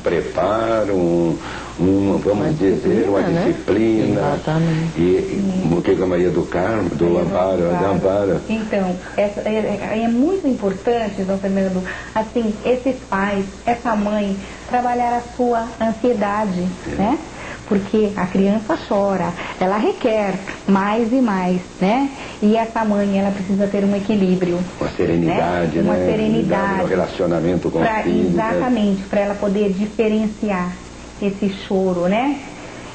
preparo, vamos dizer, uma disciplina. Né? Exatamente. E o que a Maria do Carmo, do Amparo. Então, é muito importante, Dom Fernando, assim, esses pais, essa mãe, trabalhar a sua ansiedade, né? Porque a criança chora, ela requer mais e mais, né? E essa mãe, ela precisa ter um equilíbrio. Uma serenidade, né? Uma serenidade. No relacionamento com o filho. Exatamente, para ela poder diferenciar esse choro, né?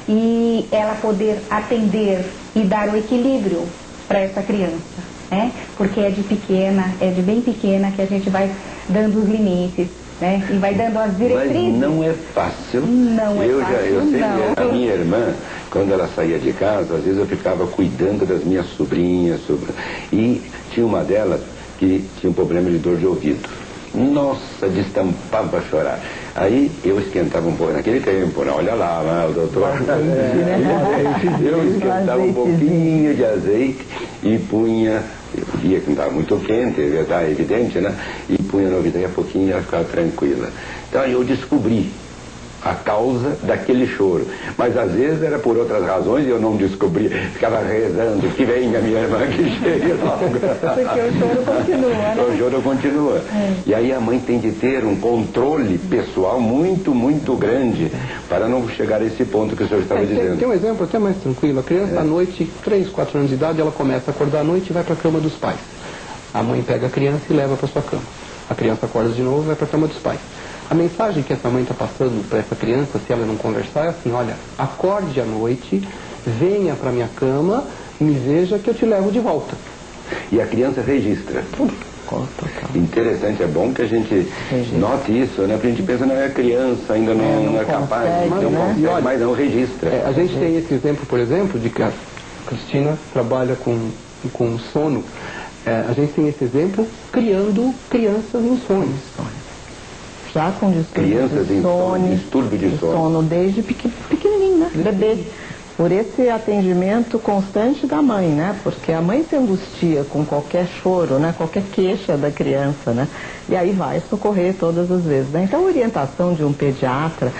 E ela poder atender e dar o equilíbrio para essa criança, né? Porque é de bem pequena que a gente vai dando os limites, né? E vai dando as diretrizes. Mas não é fácil. Não é fácil, eu sempre, a minha irmã, quando ela saía de casa, às vezes eu ficava cuidando das minhas sobrinhas, e tinha uma delas que tinha um problema de dor de ouvido. Nossa, destampava a chorar. Aí eu esquentava um pouco, naquele tempo, né? Olha lá, o doutor. Eu esquentava um pouquinho de azeite e punha, eu via que não estava muito quente, está evidente, né? E punha no ouvido, e a pouquinho ela ficava tranquila. Então aí eu descobri a causa daquele choro. Mas às vezes era por outras razões e eu não descobri. Ficava rezando, que venha minha irmã, que chegue logo. Porque o choro continua, né? O choro continua. E aí a mãe tem de ter um controle pessoal muito, muito grande para não chegar a esse ponto que o senhor estava dizendo. Tem um exemplo até mais tranquilo. A criança à noite, 3, 4 anos de idade, ela começa a acordar à noite e vai para a cama dos pais. A mãe pega a criança e leva para sua cama. A criança acorda de novo e vai para a cama dos pais. A mensagem que essa mãe está passando para essa criança, se ela não conversar, é assim: olha, acorde à noite, venha para minha cama, me veja que eu te levo de volta. E a criança registra. Interessante, é bom que a gente note isso, né? Porque a gente pensa, não é criança, ainda não é capaz, mas não registra. A gente tem esse exemplo, por exemplo, de que a Cristina trabalha com sono. A gente tem esse exemplo criando crianças insônias. Já com distúrbio de sono desde pequenininho, né? Bebê. Por esse atendimento constante da mãe, né? Porque a mãe se angustia com qualquer choro, né? Qualquer queixa da criança, né? E aí vai socorrer todas as vezes, né? Então a orientação de um pediatra,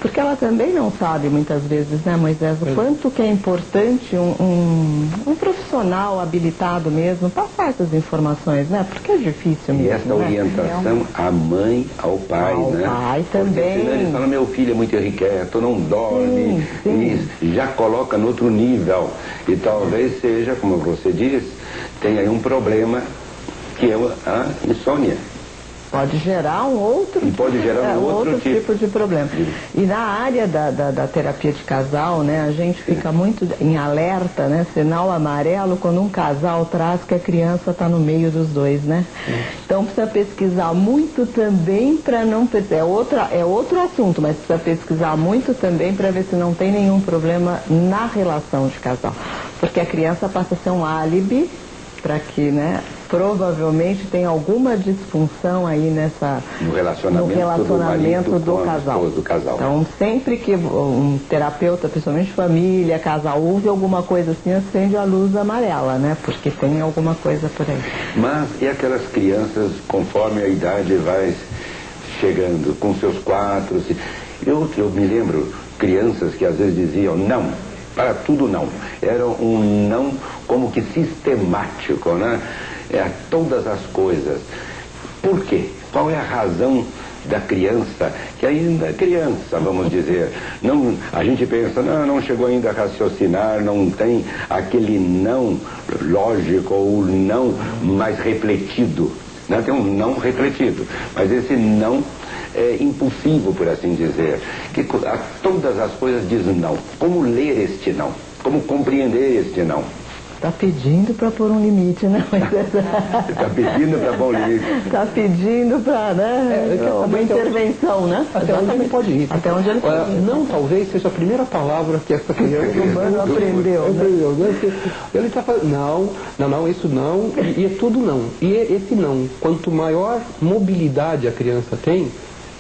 porque ela também não sabe muitas vezes, né, Moisés, o quanto que é importante um profissional habilitado mesmo passar essas informações, né? Porque é difícil mesmo. E essa orientação à mãe, ao pai, né? Ao pai também. Porque ele fala, meu filho é muito irrequieto, não dorme, e já coloca no outro nível. E talvez seja, como você diz, tem aí um problema que é a insônia. Pode gerar um outro tipo de problema. E na área da terapia de casal, né, a gente fica muito em alerta, né, sinal amarelo, quando um casal traz que a criança está no meio dos dois, né? Então precisa pesquisar muito também para não... É outro assunto, mas precisa pesquisar muito também para ver se não tem nenhum problema na relação de casal. Porque a criança passa a ser um álibi para que, né, provavelmente tem alguma disfunção aí no relacionamento do casal. Então, sempre que um terapeuta, principalmente família, casal, ouve alguma coisa assim, acende a luz amarela, né? Porque tem alguma coisa por aí. Mas e aquelas crianças, conforme a idade vai chegando, com seus 4... Eu me lembro crianças que às vezes diziam não. Para tudo não. Era um não como que sistemático, né? A todas as coisas. Por quê? Qual é a razão da criança, que ainda é criança, vamos dizer? Não, a gente pensa, não chegou ainda a raciocinar, não tem aquele não lógico ou não mais refletido. Né? Tem um não refletido, mas esse não é impulsivo, por assim dizer, que a todas as coisas diz não. Como ler este não? Como compreender este não? Está pedindo para pôr um limite, né? Está pedindo para pôr um limite. Está pedindo para, né? Uma intervenção, né? Até onde ele pode ir. Até onde ele pode ir. Não, talvez seja a primeira palavra que essa criança aprendeu. Ele está falando, não, isso não, e é tudo não. E esse não, quanto maior mobilidade a criança tem,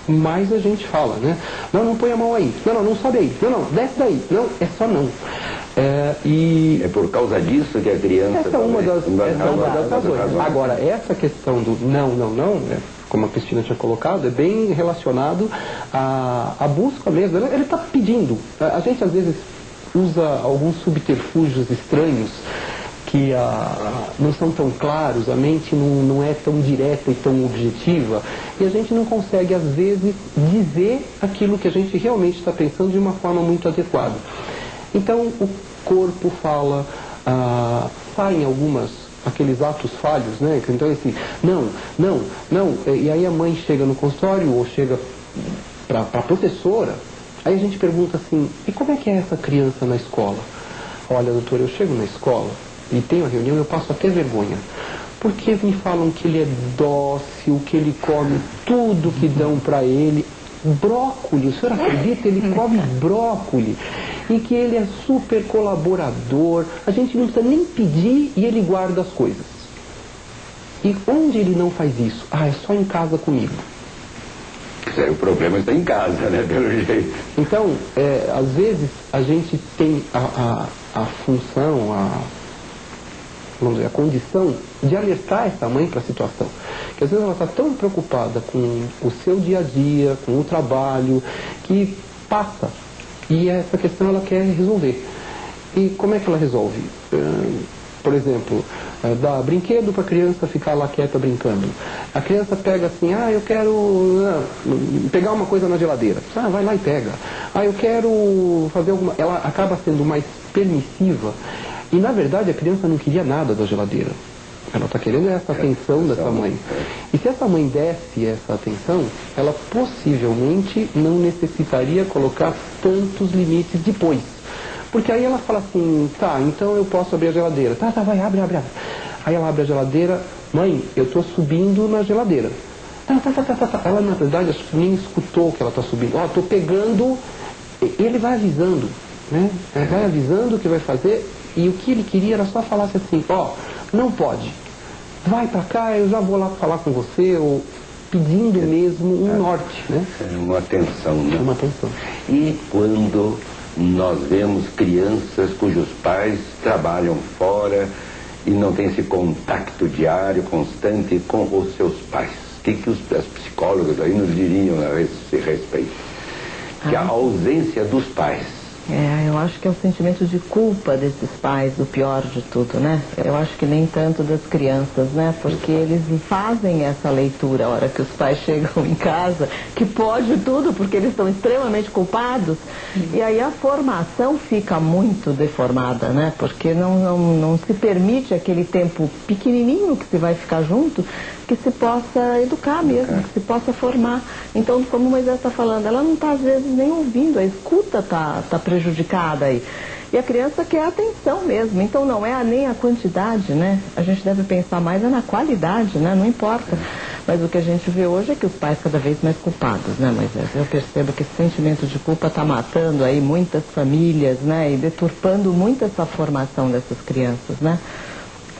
mais a gente fala, né? Não põe a mão aí. Não sobe aí. Não, desce daí. Não, é só não. É por causa disso que a criança... Essa é uma das razões. Agora, essa questão do não, como a Cristina tinha colocado, é bem relacionado à busca mesmo. Ele está pedindo. A gente às vezes usa alguns subterfúgios estranhos que não são tão claros, a mente não é tão direta e tão objetiva, e a gente não consegue, às vezes, dizer aquilo que a gente realmente está pensando de uma forma muito adequada. Então, o corpo fala, saem aqueles atos falhos, né? Então, assim, não, e aí a mãe chega no consultório ou chega para a professora, aí a gente pergunta assim, e como é que é essa criança na escola? Olha, doutor, eu chego na escola e tenho a reunião, eu passo até vergonha. Porque me falam que ele é dócil, que ele come tudo que dão para ele. Brócoli, o senhor acredita? Ele come brócoli. E que ele é super colaborador. A gente não precisa nem pedir e ele guarda as coisas. E onde ele não faz isso? É só em casa comigo. O problema está em casa, né, pelo jeito. Então, às vezes a gente tem a função, vamos dizer, a condição de alertar essa mãe para a situação. Que às vezes ela está tão preocupada com o seu dia a dia, com o trabalho, que passa. E essa questão ela quer resolver. E como é que ela resolve? Por exemplo, dá brinquedo para a criança ficar lá quieta brincando. A criança pega assim, eu quero pegar uma coisa na geladeira. Vai lá e pega. Eu quero fazer alguma... Ela acaba sendo mais permissiva. E, na verdade, a criança não queria nada da geladeira. Ela está querendo essa atenção dessa mãe. E se essa mãe desse essa atenção, ela possivelmente não necessitaria colocar tantos limites depois. Porque aí ela fala assim, então eu posso abrir a geladeira. Vai, abre. Aí ela abre a geladeira, mãe, eu estou subindo na geladeira. Ela, na verdade, acho que nem escutou que ela está subindo. Estou pegando, ele vai avisando, né? Ele vai avisando o que vai fazer. E o que ele queria era só falar assim, não pode, vai pra cá, eu já vou lá falar com você, ou pedindo mesmo um norte, né? Uma atenção, né? Uma atenção. E quando nós vemos crianças cujos pais trabalham fora e não têm esse contato diário, constante com os seus pais, o que as psicólogas aí nos diriam a esse respeito? Que a ausência dos pais. Eu acho que é o sentimento de culpa desses pais, o pior de tudo, né? Eu acho que nem tanto das crianças, né? Porque eles fazem essa leitura a hora que os pais chegam em casa, que pode tudo, porque eles estão extremamente culpados. E aí a formação fica muito deformada, né? Porque não se permite aquele tempo pequenininho que se vai ficar junto, que se possa educar mesmo, que se possa formar. Então, como o Moisés está falando, ela não está às vezes nem ouvindo, a escuta está prejudicada aí. E a criança quer atenção mesmo, então não é nem a quantidade, né? A gente deve pensar mais na qualidade, né? Não importa. Mas o que a gente vê hoje é que os pais cada vez mais culpados, né, Moisés? Eu percebo que esse sentimento de culpa está matando aí muitas famílias, né? E deturpando muito essa formação dessas crianças, né?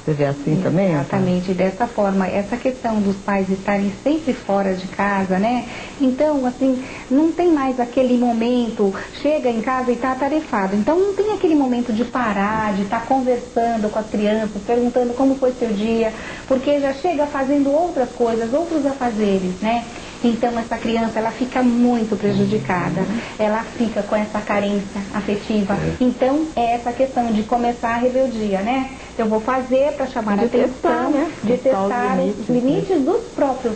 Você vê assim também? Exatamente, dessa forma. Essa questão dos pais estarem sempre fora de casa, né? Então, assim, não tem mais aquele momento, chega em casa e está atarefado. Então, não tem aquele momento de parar, de estar conversando com as crianças, perguntando como foi seu dia, porque já chega fazendo outras coisas, outros afazeres, né? Então essa criança, ela fica muito prejudicada, ela fica com essa carência afetiva. Então é essa questão de começar a rebeldia, né? Eu vou fazer para chamar a atenção, né? de testar os limites dos próprios